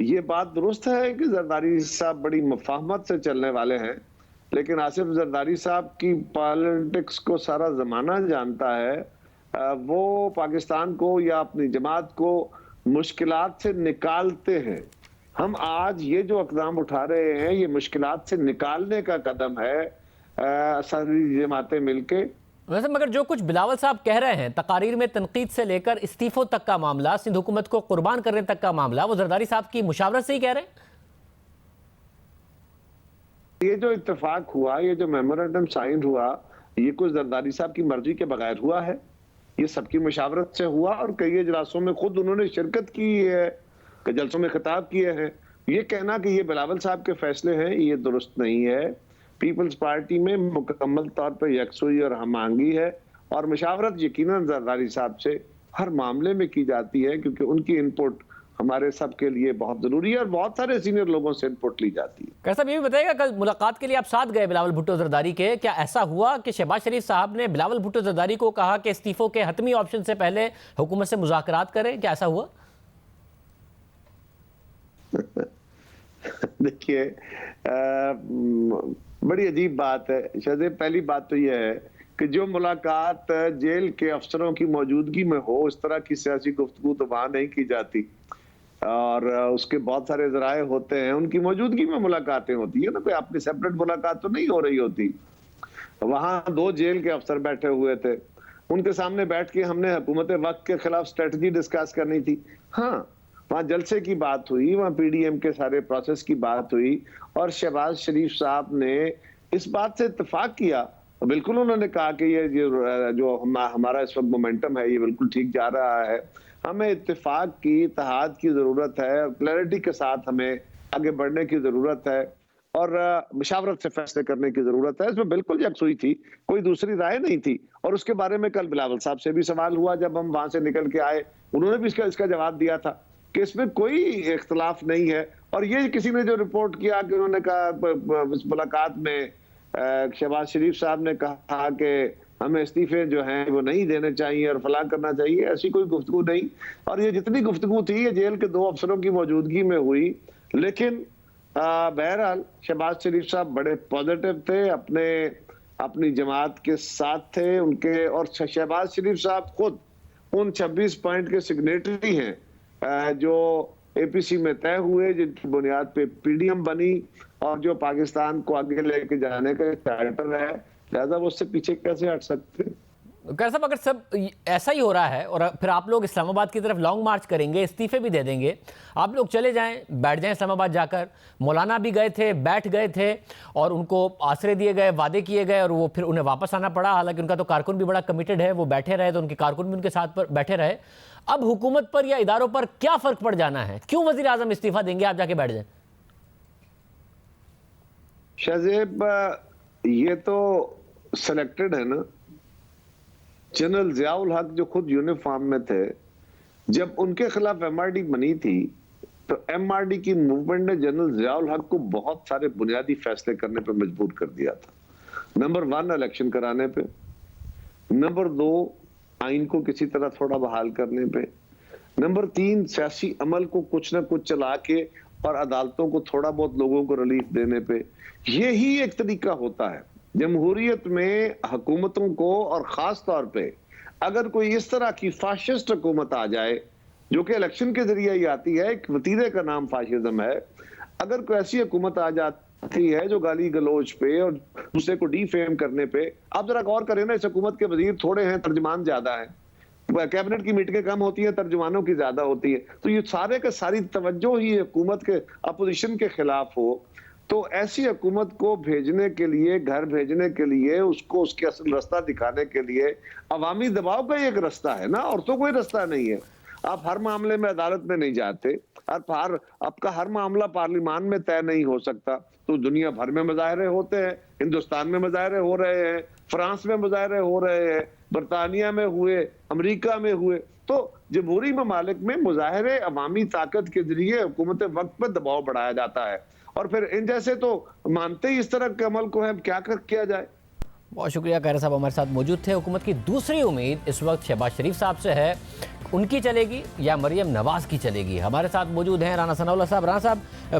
یہ بات درست ہے کہ زرداری صاحب بڑی مفاہمت سے چلنے والے ہیں، لیکن آصف زرداری صاحب کی پالیٹکس کو سارا زمانہ جانتا ہے، وہ پاکستان کو یا اپنی جماعت کو مشکلات سے نکالتے ہیں۔ ہم آج یہ جو اقدام اٹھا رہے ہیں یہ مشکلات سے نکالنے کا قدم ہے، ساری جماعتیں مل کے۔ ویسے مگر جو کچھ بلاول صاحب کہہ رہے ہیں، تقاریر میں تنقید سے لے کر استعفوں تک کا معاملہ، سندھ حکومت کو قربان کرنے تک کا معاملہ، وہ زرداری صاحب کی مشاورت سے ہی کہہ رہے ہیں؟ یہ جو اتفاق ہوا، یہ جو میمورنڈم سائن ہوا، یہ کوئی زرداری صاحب کی مرضی کے بغیر ہوا ہے، یہ سب کی مشاورت سے ہوا، اور کئی اجلاسوں میں خود انہوں نے شرکت کی ہے، جلسوں میں خطاب کیے ہیں۔ یہ کہنا کہ یہ بلاول صاحب کے فیصلے ہیں، یہ درست نہیں ہے۔ پیپلز پارٹی میں مکمل طور پر یکسوئی اور ہم آہنگی ہے، اور مشاورت یقیناً زرداری صاحب سے ہر معاملے میں کی جاتی ہے، کیونکہ ان کی انپٹ ہمارے سب کے لیے بہت ضروری ہے، اور بہت سارے سینئر لوگوں سے انپٹ لی جاتی ہے۔ کیا صاحب یہ بھی بتائیے گا، کل ملاقات کے لیے آپ ساتھ گئے بلاول بھٹو زرداری کے، کیا ایسا ہوا کہ شہباز شریف صاحب نے بلاول بھٹو زرداری کو کہا کہ استعفوں کے حتمی آپشن سے پہلے حکومت سے مذاکرات کریں؟ کیا ایسا ہوا؟ دیکھیے، بڑی عجیب بات ہے شہزاد۔ پہلی بات تو یہ ہے کہ جو ملاقات جیل کے افسروں کی موجودگی میں ہو، اس طرح کی سیاسی گفتگو تو وہاں نہیں کی جاتی، اور اس کے بہت سارے ذرائع ہوتے ہیں، ان کی موجودگی میں ملاقاتیں ہوتی ہیں نا، کوئی اپنی سیپریٹ ملاقات تو نہیں ہو رہی ہوتی۔ وہاں 2 جیل کے افسر بیٹھے ہوئے تھے، ان کے سامنے بیٹھ کے ہم نے حکومت وقت کے خلاف اسٹریٹجی ڈسکس کرنی تھی۔ ہاں، وہاں جلسے کی بات ہوئی، وہاں پی ڈی ایم کے سارے پروسیس کی بات ہوئی، اور شہباز شریف صاحب نے اس بات سے اتفاق کیا۔ بالکل انہوں نے کہا کہ یہ جو ہمارا اس وقت مومنٹم ہے یہ بالکل ٹھیک جا رہا ہے، ہمیں اتفاق کی، اتحاد کی ضرورت ہے، اور کلیئرٹی کے ساتھ ہمیں آگے بڑھنے کی ضرورت ہے، اور مشاورت سے فیصلے کرنے کی ضرورت ہے۔ اس میں بالکل یکسوئی تھی، کوئی دوسری رائے نہیں تھی۔ اور اس کے بارے میں کل بلاول صاحب سے بھی سوال ہوا جب ہم وہاں سے نکل کے آئے، انہوں نے بھی اس کا جواب دیا تھا کہ اس میں کوئی اختلاف نہیں ہے۔ اور یہ کسی نے جو رپورٹ کیا کہ انہوں نے کہا اس ملاقات میں شہباز شریف صاحب نے کہا کہ ہمیں استعفے جو ہیں وہ نہیں دینے چاہیے اور فلاں کرنا چاہیے، ایسی کوئی گفتگو نہیں۔ اور یہ جتنی گفتگو تھی یہ جیل کے 2 افسروں کی موجودگی میں ہوئی، لیکن بہرحال شہباز شریف صاحب بڑے پازیٹیو تھے، اپنی جماعت کے ساتھ تھے ان کے، اور شہباز شریف صاحب خود ان 26 پوائنٹ کے سگنیٹری ہیں جو اے پی سی میں طے ہوئے، جن کی بنیاد پہ پی ڈی ایم بنی، اور جو پاکستان کو آگے لے کے جانے کا چارٹر ہے، لہذا وہ اس سے پیچھے کیسے ہٹ سکتے ہیں؟ کیا صاحب اگر سب ایسا ہی ہو رہا ہے اور پھر آپ لوگ اسلام آباد کی طرف لانگ مارچ کریں گے، استعفے بھی دے دیں گے، آپ لوگ چلے جائیں، بیٹھ جائیں اسلام آباد جا کر، مولانا بھی گئے تھے، بیٹھ گئے تھے، اور ان کو آسرے دیے گئے، وعدے کیے گئے، اور وہ پھر انہیں واپس آنا پڑا، حالانکہ ان کا تو کارکن بھی بڑا کمیٹڈ ہے، وہ بیٹھے رہے تو ان کے کارکن بھی ان کے ساتھ بیٹھے رہے۔ اب حکومت پر یا اداروں پر کیا فرق پڑ جانا ہے؟ کیوں وزیر اعظم استعفیٰ دیں گے؟ آپ جا کے بیٹھ جائیں۔ شہزیب، یہ تو سلیکٹڈ ہے نا۔ جنرل ضیاء الحق جو خود یونیفارم میں تھے، جب ان کے خلاف ایم آر ڈی بنی تھی تو ایم آر ڈی کی موومنٹ نے جنرل ضیاء الحق کو بہت سارے بنیادی فیصلے کرنے پہ مجبور کر دیا تھا۔ نمبر 1 الیکشن کرانے پہ، نمبر 2 آئین کو کسی طرح تھوڑا بحال کرنے پہ، نمبر 3 سیاسی عمل کو کچھ نہ کچھ چلا کے اور عدالتوں کو تھوڑا بہت لوگوں کو ریلیف دینے پہ۔ یہی ایک طریقہ ہوتا ہے جمہوریت میں حکومتوں کو، اور خاص طور پہ اگر کوئی اس طرح کی فاشسٹ حکومت آ جائے جو کہ الیکشن کے ذریعے ہی آتی ہے، ایک وتیرے کا نام فاشزم ہے، اگر کوئی ایسی حکومت آ جاتی ہے جو گالی گلوچ پہ اور دوسرے کو ڈی فیم کرنے پہ، آپ ذرا غور کریں نا، اس حکومت کے وزیر تھوڑے ہیں، ترجمان زیادہ ہیں، کیبنٹ کی میٹنگیں کم ہوتی ہیں، ترجمانوں کی زیادہ ہوتی ہے، تو یہ سارے کا ساری توجہ ہی حکومت کے اپوزیشن کے خلاف ہو، تو ایسی حکومت کو بھیجنے کے لیے، گھر بھیجنے کے لیے، اس کو اس کے اصل رستہ دکھانے کے لیے عوامی دباؤ کا ایک رستہ ہے نا، اور تو کوئی رستہ نہیں ہے۔ آپ ہر معاملے میں عدالت میں نہیں جاتے، آپ کا ہر معاملہ پارلیمان میں طے نہیں ہو سکتا، تو دنیا بھر میں مظاہرے ہوتے ہیں، ہندوستان میں مظاہرے ہو رہے ہیں، فرانس میں مظاہرے ہو رہے ہیں، برطانیہ میں ہوئے، امریکہ میں ہوئے، تو جمہوری ممالک میں مظاہرے عوامی طاقت کے ذریعے حکومت وقت پہ دباؤ بڑھایا جاتا ہے، اور پھر ان جیسے تو مانتے ہی اس طرح کے عمل کو ہے، کیا کیا جائے۔ بہت شکریہ، قاہرہ صاحب ہمارے ساتھ موجود تھے۔ حکومت کی دوسری امید اس وقت شہباز شریف صاحب سے ہے، ان کی چلے گی یا مریم نواز کی چلے گی؟ ہمارے ساتھ موجود ہیں رانا ثناء اللہ صاحب۔ رانا صاحب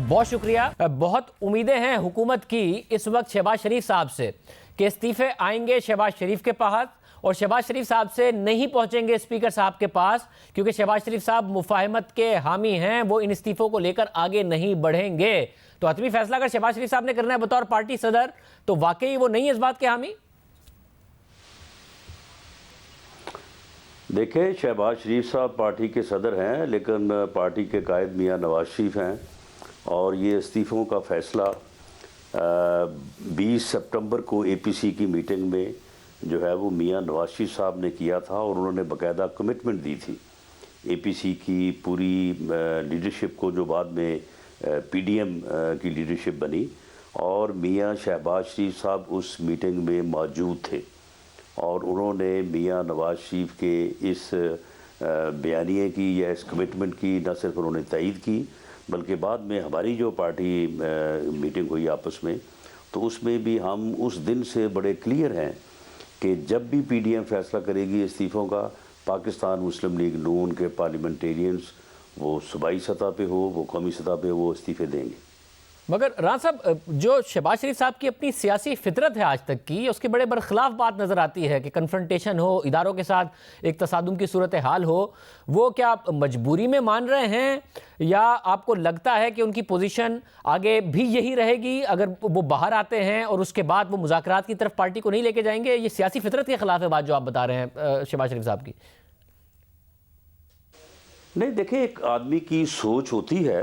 بہت شکریہ۔ بہت امیدیں ہیں حکومت کی اس وقت شہباز شریف صاحب سے کہ استعفے آئیں گے شہباز شریف کے پاس اور شہباز شریف صاحب سے نہیں پہنچیں گے اسپیکر صاحب کے پاس، کیونکہ شہباز شریف صاحب مفاہمت کے حامی ہیں، وہ ان استعفوں کو لے کر آگے نہیں بڑھیں گے۔ تو حتمی فیصلہ اگر شہباز شریف صاحب نے کرنا ہے بطور پارٹی صدر تو واقعی وہ نہیں اس بات کے حامی؟ دیکھیں، شہباز شریف صاحب پارٹی کے صدر ہیں، لیکن پارٹی کے قائد میاں نواز شریف ہیں، اور یہ استعفوں کا فیصلہ 20 سپٹمبر کو اے پی سی کی میٹنگ میں جو ہے وہ میاں نواز شریف صاحب نے کیا تھا، اور انہوں نے باقاعدہ کمٹمنٹ دی تھی اے پی سی کی پوری لیڈرشپ کو، جو بعد میں پی ڈی ایم کی لیڈرشپ بنی، اور میاں شہباز شریف صاحب اس میٹنگ میں موجود تھے، اور انہوں نے میاں نواز شریف کے اس بیانیے کی یا اس کمٹمنٹ کی نہ صرف انہوں نے تائید کی، بلکہ بعد میں ہماری جو پارٹی میٹنگ ہوئی آپس میں، تو اس میں بھی ہم اس دن سے بڑے کلیئر ہیں کہ جب بھی پی ڈی ایم فیصلہ کرے گی استعفوں کا، پاکستان مسلم لیگ نون کے پارلیمنٹیرینز، وہ صوبائی سطح پہ ہو، وہ قومی سطح پہ، وہ استعفے دیں گے۔ مگر رانا صاحب، جو شہباز شریف صاحب کی اپنی سیاسی فطرت ہے آج تک کی، اس کے بڑے برخلاف بات نظر آتی ہے کہ کنفرنٹیشن ہو، اداروں کے ساتھ ایک تصادم کی صورتحال ہو، وہ کیا مجبوری میں مان رہے ہیں یا آپ کو لگتا ہے کہ ان کی پوزیشن آگے بھی یہی رہے گی اگر وہ باہر آتے ہیں اور اس کے بعد وہ مذاکرات کی طرف پارٹی کو نہیں لے کے جائیں گے؟ یہ سیاسی فطرت کے خلاف ہے بات جو آپ بتا رہے ہیں شہباز شریف صاحب کی۔ نہیں، دیکھیں، ایک آدمی کی سوچ ہوتی ہے،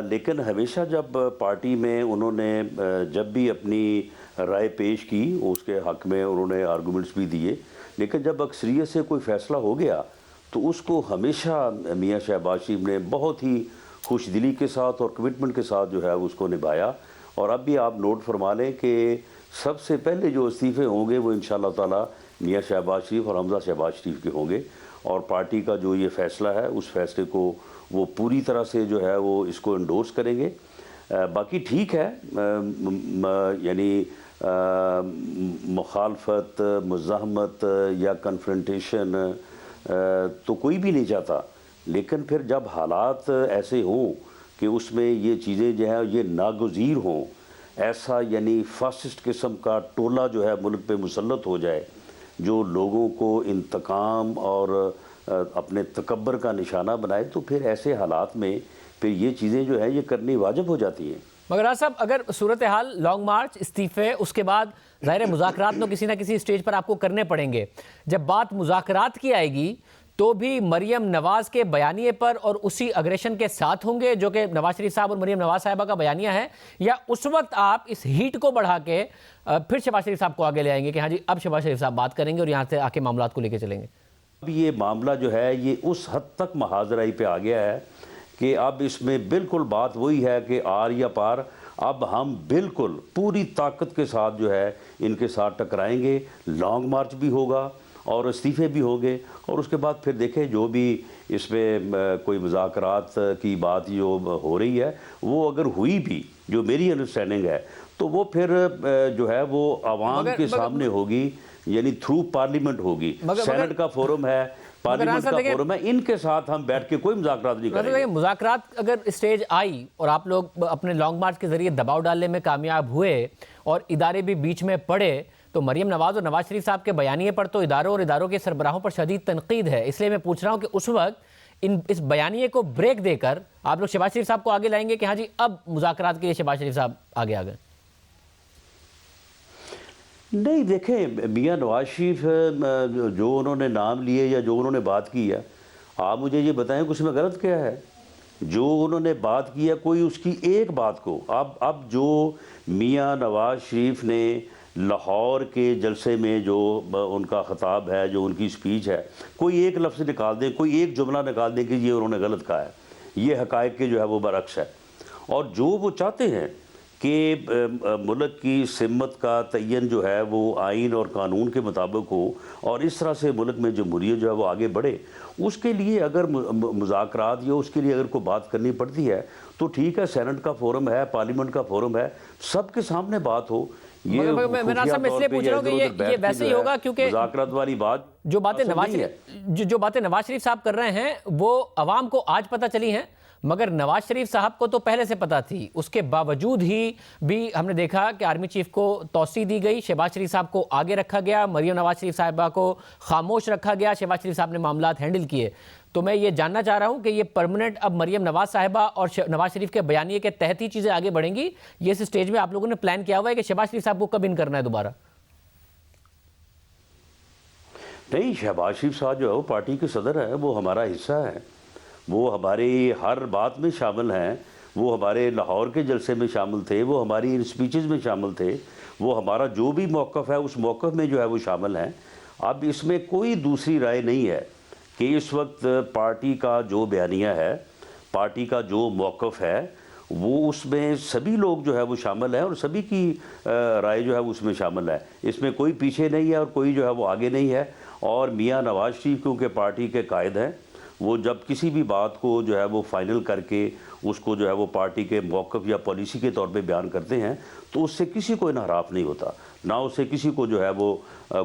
لیکن ہمیشہ جب پارٹی میں انہوں نے جب بھی اپنی رائے پیش کی، اس کے حق میں انہوں نے آرگومنٹس بھی دیے، لیکن جب اکثریت سے کوئی فیصلہ ہو گیا تو اس کو ہمیشہ میاں شہباز شریف نے بہت ہی خوش دلی کے ساتھ اور کمٹمنٹ کے ساتھ جو ہے اس کو نبھایا۔ اور اب بھی آپ نوٹ فرما لیں کہ سب سے پہلے جو استعفے ہوں گے وہ انشاءاللہ تعالی میاں شہباز شریف اور حمزہ شہباز شریف کے ہوں گے، اور پارٹی کا جو یہ فیصلہ ہے اس فیصلے کو وہ پوری طرح سے جو ہے وہ اس کو انڈورس کریں گے۔ باقی ٹھیک ہے، یعنی مخالفت، مزاحمت یا کنفرنٹیشن تو کوئی بھی نہیں چاہتا، لیکن پھر جب حالات ایسے ہوں کہ اس میں یہ چیزیں جو ہیں یہ ناگزیر ہوں، ایسا یعنی فاسسٹ قسم کا ٹولہ جو ہے ملک پہ مسلط ہو جائے، جو لوگوں کو انتقام اور اپنے تکبر کا نشانہ بنائے، تو پھر ایسے حالات میں پھر یہ چیزیں جو ہے یہ کرنی واجب ہو جاتی ہیں۔ مگر رانا صاحب، اگر صورتحال لانگ مارچ، استعفے، اس کے بعد ظاہر مذاکرات تو کسی نہ کسی اسٹیج پر آپ کو کرنے پڑیں گے، جب بات مذاکرات کی آئے گی تو بھی مریم نواز کے بیانیے پر اور اسی اگریشن کے ساتھ ہوں گے جو کہ نواز شریف صاحب اور مریم نواز صاحبہ کا بیانیہ ہے، یا اس وقت آپ اس ہیٹ کو بڑھا کے پھر شہباز شریف صاحب کو آگے لے آئیں گے کہ ہاں جی اب شہباز شریف صاحب بات کریں گے اور یہاں سے آ کے معاملات کو لے کے چلیں گے؟ اب یہ معاملہ جو ہے یہ اس حد تک محاذرائی پہ آ گیا ہے کہ اب اس میں بالکل بات وہی ہے کہ آر یا پار، اب ہم بالکل پوری طاقت کے ساتھ جو ہے ان کے ساتھ ٹکرائیں گے، لانگ مارچ بھی ہوگا اور استعفے بھی ہوں گے، اور اس کے بعد پھر دیکھیں جو بھی اس میں کوئی مذاکرات کی بات جو ہو رہی ہے وہ اگر ہوئی بھی، جو میری انڈرسٹینڈنگ ہے، تو وہ پھر جو ہے وہ عوام کے سامنے ہوگی، یعنی تھرو پارلیمنٹ ہوگی، سینٹ کا فورم ہے، پارلیمنٹ کا فورم ہے، ان کے ساتھ ہم بیٹھ کے کوئی مذاکرات نہیں کریں گے۔ مذاکرات اگر اسٹیج آئی اور آپ لوگ اپنے لانگ مارچ کے ذریعے دباؤ ڈالنے میں کامیاب ہوئے اور ادارے بھی بیچ میں پڑے، تو مریم نواز اور نواز شریف صاحب کے بیانیے پر تو اداروں اور اداروں کے سربراہوں پر شدید تنقید ہے، اس لیے میں پوچھ رہا ہوں کہ اس وقت اس بیانیے کو بریک دے کر آپ لوگ شہباز شریف صاحب کو آگے لائیں گے کہ ہاں جی اب مذاکرات کے لیے شہباز شریف صاحب آگے آ گئے؟ نہیں، دیکھیں، میاں نواز شریف جو انہوں نے نام لیے یا جو انہوں نے بات کی ہے، آپ مجھے یہ بتائیں کہ اس میں غلط کیا ہے؟ جو انہوں نے بات کی ہے، کوئی اس کی ایک بات کو اب جو میاں نواز شریف نے لاہور کے جلسے میں جو ان کا خطاب ہے، جو ان کی سپیچ ہے، کوئی ایک لفظ نکال دیں، کوئی ایک جملہ نکال دیں کہ یہ انہوں نے غلط کہا ہے، یہ حقائق کے جو ہے وہ برعکس ہے۔ اور جو وہ چاہتے ہیں کہ ملک کی سمت کا تعین جو ہے وہ آئین اور قانون کے مطابق ہو اور اس طرح سے ملک میں جمہوریت جو ہے وہ آگے بڑھے، اس کے لیے اگر مذاکرات یا اس کے لیے اگر کوئی بات کرنی پڑتی ہے تو ٹھیک ہے، سینٹ کا فورم ہے، پارلیمنٹ کا فورم ہے، سب کے سامنے بات ہو۔ یہ میں ناصر میں اس لیے پوچھ رہا ہوں کہ یہ ویسے ہی ہوگا کیونکہ مذاکرات والی بات جو باتیں نواز شریف صاحب کر رہے ہیں وہ عوام کو آج پتہ چلی ہیں، مگر نواز شریف صاحب کو تو پہلے سے پتہ تھی. اس کے باوجود ہی بھی ہم نے دیکھا کہ آرمی چیف کو توسیع دی گئی، شہباز شریف صاحب کو آگے رکھا گیا، مریم نواز شریف صاحبہ کو خاموش رکھا گیا، شہباز شریف صاحب نے معاملات ہینڈل کیے. تو میں یہ جاننا چاہ رہا ہوں کہ یہ پرماننٹ اب مریم نواز صاحبہ اور نواز شریف کے بیانیے کے تحت ہی چیزیں آگے بڑھیں گی؟ یہ اس سٹیج میں آپ لوگوں نے پلان کیا ہوا ہے کہ شہباز شریف صاحب کو کب ان کرنا ہے دوبارہ؟ نہیں، شہباز شریف صاحب جو ہے وہ پارٹی کے صدر ہے، وہ ہمارا حصہ ہے، وہ ہماری ہر بات میں شامل ہیں، وہ ہمارے لاہور کے جلسے میں شامل تھے، وہ ہماری اسپیچز میں شامل تھے، وہ ہمارا جو بھی موقف ہے اس موقف میں جو ہے وہ شامل ہیں. اب اس میں کوئی دوسری رائے نہیں ہے کہ اس وقت پارٹی کا جو بیانیہ ہے، پارٹی کا جو موقف ہے، وہ اس میں سبھی لوگ جو ہے وہ شامل ہیں اور سبھی کی رائے جو ہے وہ اس میں شامل ہے. اس میں کوئی پیچھے نہیں ہے اور کوئی جو ہے وہ آگے نہیں ہے. اور میاں نواز شریف کیونکہ پارٹی کے قائد ہیں، وہ جب کسی بھی بات کو جو ہے وہ فائنل کر کے اس کو جو ہے وہ پارٹی کے موقف یا پالیسی کے طور پہ بیان کرتے ہیں تو اس سے کسی کو انحراف نہیں ہوتا، نہ اس سے کسی کو جو ہے وہ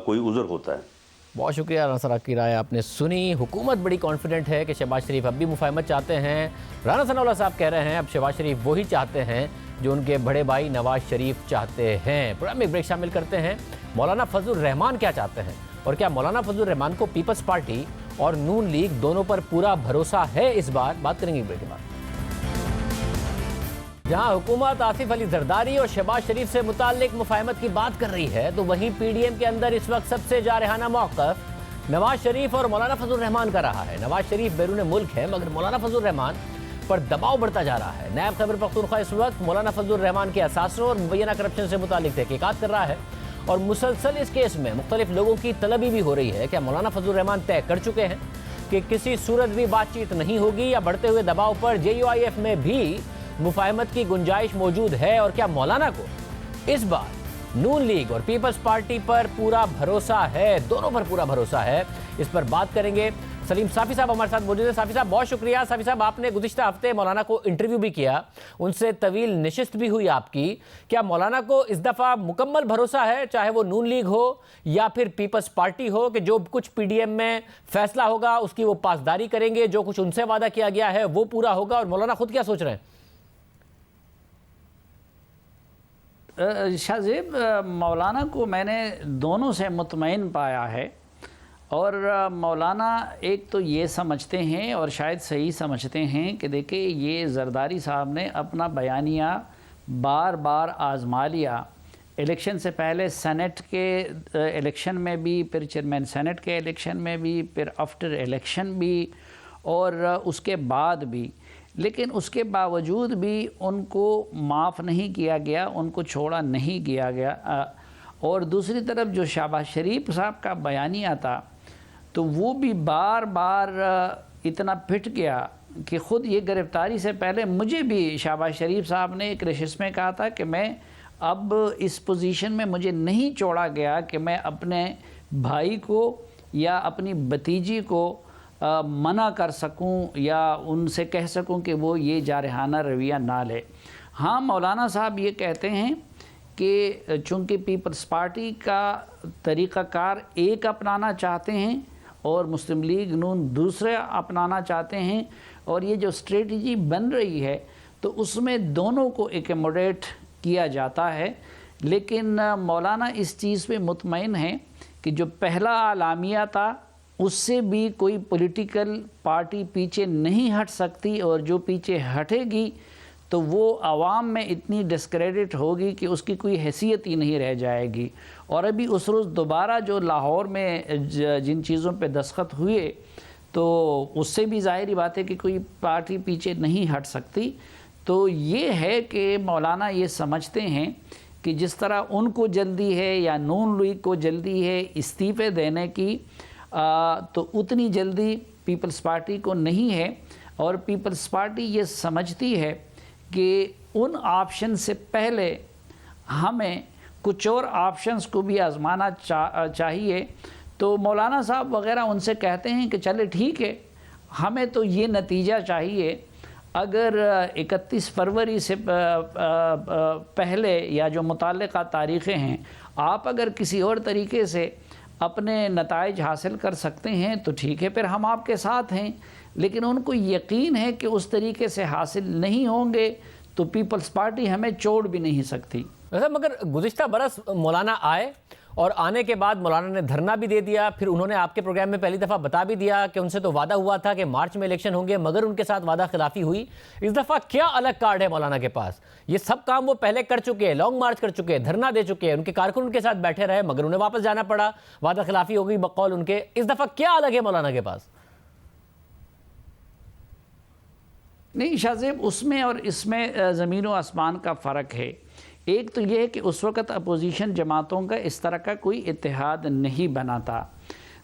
کوئی عذر ہوتا ہے. بہت شکریہ رانا صاحب کی رائے آپ نے سنی. حکومت بڑی کانفیڈنٹ ہے کہ شہباز شریف اب بھی مفاہمت چاہتے ہیں. رانا ثناء اللہ صاحب کہہ رہے ہیں اب شہباز شریف وہی چاہتے ہیں جو ان کے بڑے بھائی نواز شریف چاہتے ہیں. پروگرام میں ایک بریک شامل کرتے ہیں. مولانا فضل الرحمان کیا چاہتے ہیں اور کیا مولانا فضل الرحمان کو پیپلز پارٹی اور نون لیگ دونوں پر پورا بھروسہ ہے؟ اس بار بات کریں گے بریک کے بعد. جہاں حکومت آصف علی زرداری اور شہباز شریف سے متعلق مفاہمت کی بات کر رہی ہے تو وہیں پی ڈی ایم کے اندر اس وقت سب سے جارحانہ موقف نواز شریف اور مولانا فضل الرحمان کا رہا ہے. نواز شریف بیرون ملک ہے مگر مولانا فضل الرحمان پر دباؤ بڑھتا جا رہا ہے. نیب خیبر پختونخوا اس وقت مولانا فضل الرحمان کے اثاثوں اور مبینہ کرپشن سے متعلق تحقیقات کر رہا ہے اور مسلسل اس کیس میں مختلف لوگوں کی طلبی بھی ہو رہی ہے. کیا مولانا فضل الرحمان طے کر چکے ہیں کہ کسی صورت بھی بات چیت نہیں ہوگی یا بڑھتے ہوئے دباؤ پر جے یو آئی ایف میں بھی مفاہمت کی گنجائش موجود ہے؟ اور کیا مولانا کو اس بار نون لیگ اور پیپلز پارٹی پر پورا بھروسہ ہے؟ دونوں پر پورا بھروسہ ہے؟ اس پر بات کریں گے. سلیم صافی صاحب ہمارے ساتھ موجود ہیں. صافی صاحب بہت شکریہ. صافی صاحب آپ نے گزشتہ ہفتے مولانا کو انٹرویو بھی کیا، ان سے طویل نشست بھی ہوئی آپ کی. کیا مولانا کو اس دفعہ مکمل بھروسہ ہے چاہے وہ نون لیگ ہو یا پھر پیپلز پارٹی ہو کہ جو کچھ پی ڈی ایم میں فیصلہ ہوگا اس کی وہ پاسداری کریں گے، جو کچھ ان سے وعدہ کیا گیا ہے وہ پورا ہوگا؟ اور مولانا خود کیا سوچ رہے ہیں؟ شاہ زیب، مولانا کو میں نے دونوں سے مطمئن پایا ہے اور مولانا ایک تو یہ سمجھتے ہیں اور شاید صحیح سمجھتے ہیں کہ دیکھیں یہ زرداری صاحب نے اپنا بیانیہ بار بار آزما لیا. الیکشن سے پہلے سینٹ کے الیکشن میں بھی، پھر چیئرمین سینٹ کے الیکشن میں بھی، پھر آفٹر الیکشن بھی اور اس کے بعد بھی. لیکن اس کے باوجود بھی ان کو معاف نہیں کیا گیا، ان کو چھوڑا نہیں گیا گیا. اور دوسری طرف جو شہباز شریف صاحب کا بیانیہ تھا تو وہ بھی بار بار اتنا پھٹ گیا کہ خود یہ گرفتاری سے پہلے مجھے بھی شہباز شریف صاحب نے ایک نشست میں کہا تھا کہ میں اب اس پوزیشن میں مجھے نہیں چھوڑا گیا کہ میں اپنے بھائی کو یا اپنی بھتیجی کو منع کر سکوں یا ان سے کہہ سکوں کہ وہ یہ جارحانہ رویہ نہ لے. ہاں، مولانا صاحب یہ کہتے ہیں کہ چونکہ پیپلز پارٹی کا طریقہ کار ایک اپنانا چاہتے ہیں اور مسلم لیگ نون دوسرے اپنانا چاہتے ہیں اور یہ جو اسٹریٹجی بن رہی ہے تو اس میں دونوں کو ایکوموڈیٹ کیا جاتا ہے. لیکن مولانا اس چیز پہ مطمئن ہیں کہ جو پہلا اعلامیہ تھا اس سے بھی کوئی پولیٹیکل پارٹی پیچھے نہیں ہٹ سکتی اور جو پیچھے ہٹے گی تو وہ عوام میں اتنی ڈسکریڈٹ ہوگی کہ اس کی کوئی حیثیت ہی نہیں رہ جائے گی. اور ابھی اس روز دوبارہ جو لاہور میں جن چیزوں پہ دستخط ہوئے تو اس سے بھی ظاہری بات ہے کہ کوئی پارٹی پیچھے نہیں ہٹ سکتی. تو یہ ہے کہ مولانا یہ سمجھتے ہیں کہ جس طرح ان کو جلدی ہے یا نون لیگ کو جلدی ہے استعفے دینے کی تو اتنی جلدی پیپلز پارٹی کو نہیں ہے. اور پیپلز پارٹی یہ سمجھتی ہے کہ ان آپشن سے پہلے ہمیں کچھ اور آپشنز کو بھی آزمانا چاہیے. تو مولانا صاحب وغیرہ ان سے کہتے ہیں کہ چلے ٹھیک ہے، ہمیں تو یہ نتیجہ چاہیے. اگر 31 فروری سے پہلے یا جو متعلقہ تاریخیں ہیں آپ اگر کسی اور طریقے سے اپنے نتائج حاصل کر سکتے ہیں تو ٹھیک ہے، پھر ہم آپ کے ساتھ ہیں، لیکن ان کو یقین ہے کہ اس طریقے سے حاصل نہیں ہوں گے تو پیپلز پارٹی ہمیں چھوڑ بھی نہیں سکتی۔ مگر گزشتہ برس مولانا آئے اور آنے کے بعد مولانا نے دھرنا بھی دے دیا، پھر انہوں نے آپ کے پروگرام میں پہلی دفعہ بتا بھی دیا کہ ان سے تو وعدہ ہوا تھا کہ مارچ میں الیکشن ہوں گے، مگر ان کے ساتھ وعدہ خلافی ہوئی۔ اس دفعہ کیا الگ کارڈ ہے مولانا کے پاس؟ یہ سب کام وہ پہلے کر چکے ہیں، لانگ مارچ کر چکے ہیں، دھرنا دے چکے ہیں، ان کے کارکن ان کے ساتھ بیٹھے رہے مگر انہیں واپس جانا پڑا، وعدہ خلافی ہو گئی بقول ان کے۔ اس دفعہ کیا الگ ہے مولانا کے پاس؟ نہیں شاہ زیب، اس میں اور اس میں زمین و آسمان کا فرق ہے۔ ایک تو یہ ہے کہ اس وقت اپوزیشن جماعتوں کا اس طرح کا کوئی اتحاد نہیں بنا تھا،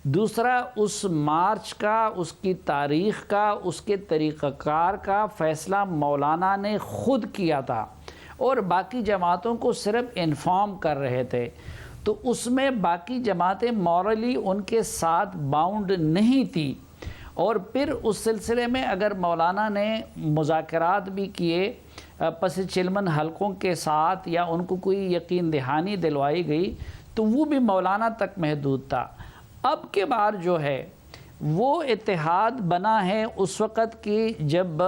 دوسرا اس مارچ کا، اس کی تاریخ کا، اس کے طریقہ کار کا فیصلہ مولانا نے خود کیا تھا اور باقی جماعتوں کو صرف انفارم کر رہے تھے، تو اس میں باقی جماعتیں مورلی ان کے ساتھ باؤنڈ نہیں تھی۔ اور پھر اس سلسلے میں اگر مولانا نے مذاکرات بھی کیے پس چلمن حلقوں کے ساتھ یا ان کو کوئی یقین دہانی دلوائی گئی تو وہ بھی مولانا تک محدود تھا۔ اب کے بار جو ہے وہ اتحاد بنا ہے اس وقت کی جب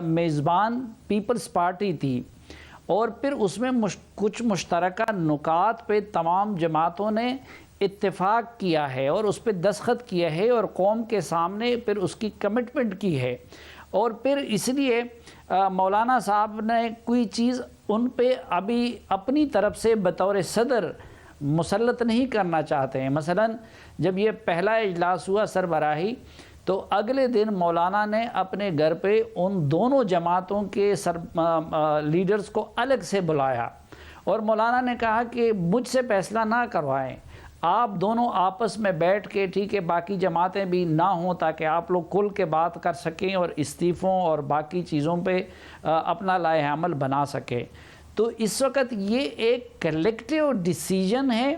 میزبان پیپلز پارٹی تھی، اور پھر اس میں کچھ مشترکہ نکات پہ تمام جماعتوں نے اتفاق کیا ہے اور اس پہ دستخط کیا ہے اور قوم کے سامنے پھر اس کی کمٹمنٹ کی ہے، اور پھر اس لیے مولانا صاحب نے کوئی چیز ان پہ ابھی اپنی طرف سے بطور صدر مسلط نہیں کرنا چاہتے ہیں۔ مثلا جب یہ پہلا اجلاس ہوا سربراہی تو اگلے دن مولانا نے اپنے گھر پہ ان دونوں جماعتوں کے لیڈرز کو الگ سے بلایا اور مولانا نے کہا کہ مجھ سے فیصلہ نہ کروائیں، آپ دونوں آپس میں بیٹھ کے ٹھیک ہے باقی جماعتیں بھی نہ ہوں تاکہ آپ لوگ کھل کے بات کر سکیں اور استعفوں اور باقی چیزوں پہ اپنا لائحہ عمل بنا سکیں۔ تو اس وقت یہ ایک کلیکٹیو ڈیسیجن ہے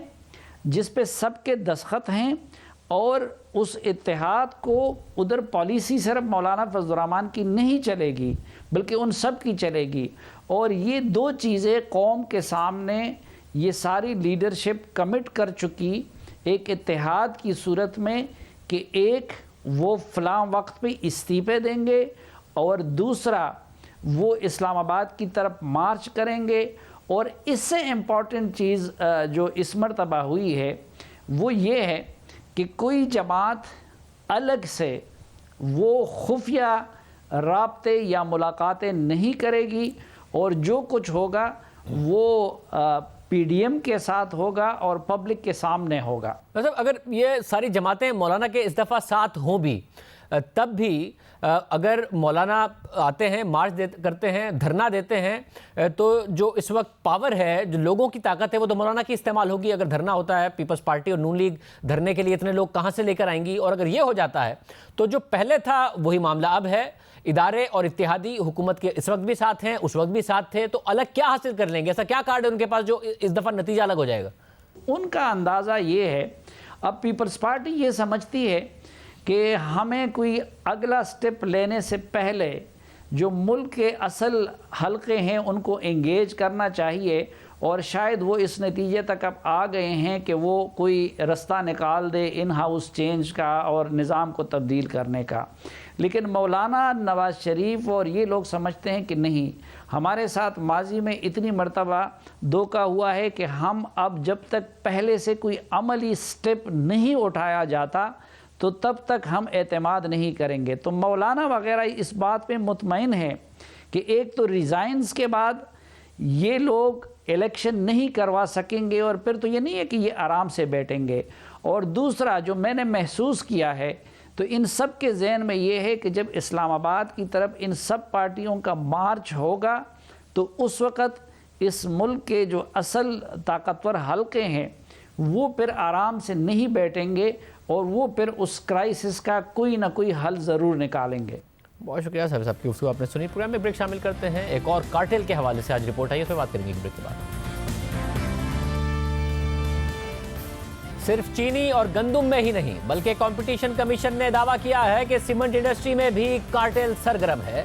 جس پہ سب کے دستخط ہیں، اور اس اتحاد کو ادھر پالیسی صرف مولانا فضل الرحمان کی نہیں چلے گی بلکہ ان سب کی چلے گی، اور یہ دو چیزیں قوم کے سامنے یہ ساری لیڈرشپ کمٹ کر چکی ایک اتحاد کی صورت میں کہ ایک وہ فلاں وقت پہ استعفے دیں گے اور دوسرا وہ اسلام آباد کی طرف مارچ کریں گے۔ اور اس سے امپورٹنٹ چیز جو اس مرتبہ ہوئی ہے وہ یہ ہے کہ کوئی جماعت الگ سے وہ خفیہ رابطے یا ملاقاتیں نہیں کرے گی، اور جو کچھ ہوگا وہ پی ڈی ایم کے ساتھ ہوگا اور پبلک کے سامنے ہوگا۔ مطلب اگر یہ ساری جماعتیں مولانا کے اس دفعہ ساتھ ہوں بھی تب بھی اگر مولانا آتے ہیں، مارچ کرتے ہیں، دھرنا دیتے ہیں، تو جو اس وقت پاور ہے، جو لوگوں کی طاقت ہے، وہ تو مولانا کی استعمال ہوگی۔ اگر دھرنا ہوتا ہے پیپلز پارٹی اور نون لیگ دھرنے کے لیے اتنے لوگ کہاں سے لے کر آئیں گی؟ اور اگر یہ ہو جاتا ہے تو جو پہلے تھا وہی معاملہ اب ہے، ادارے اور اتحادی حکومت کے اس وقت بھی ساتھ ہیں، اس وقت بھی ساتھ تھے، تو الگ کیا حاصل کر لیں گے؟ ایسا کیا کارڈ ہے ان کے پاس جو اس دفعہ نتیجہ الگ ہو جائے گا؟ ان کا اندازہ یہ ہے، اب پیپلز پارٹی یہ سمجھتی ہے کہ ہمیں کوئی اگلا سٹیپ لینے سے پہلے جو ملک کے اصل حلقے ہیں ان کو انگیج کرنا چاہیے، اور شاید وہ اس نتیجے تک اب آ گئے ہیں کہ وہ کوئی رستہ نکال دے ان ہاؤس چینج کا اور نظام کو تبدیل کرنے کا۔ لیکن مولانا نواز شریف اور یہ لوگ سمجھتے ہیں کہ نہیں، ہمارے ساتھ ماضی میں اتنی مرتبہ دھوکہ ہوا ہے کہ ہم اب جب تک پہلے سے کوئی عملی سٹیپ نہیں اٹھایا جاتا تو تب تک ہم اعتماد نہیں کریں گے۔ تو مولانا وغیرہ اس بات پہ مطمئن ہے کہ ایک تو ریزائنز کے بعد یہ لوگ الیکشن نہیں کروا سکیں گے، اور پھر تو یہ نہیں ہے کہ یہ آرام سے بیٹھیں گے، اور دوسرا جو میں نے محسوس کیا ہے تو ان سب کے ذہن میں یہ ہے کہ جب اسلام آباد کی طرف ان سب پارٹیوں کا مارچ ہوگا تو اس وقت اس ملک کے جو اصل طاقتور حلقے ہیں وہ پھر آرام سے نہیں بیٹھیں گے، اور وہ پھر اس کرائسس کا کوئی نہ کوئی حل ضرور نکالیں گے۔ بہت شکریہ صاحب کی گفتگو آپ نے سنی۔ پروگرام میں بریک شامل کرتے ہیں، ایک اور کارٹیل کے حوالے سے آج رپورٹ آئی ہے، اس پہ بات کریں گے بریک کے بعد۔ صرف چینی اور گندم میں ہی نہیں بلکہ کمپٹیشن کمیشن نے دعویٰ کیا ہے کہ سیمنٹ انڈسٹری میں بھی کارٹیل سرگرم ہے۔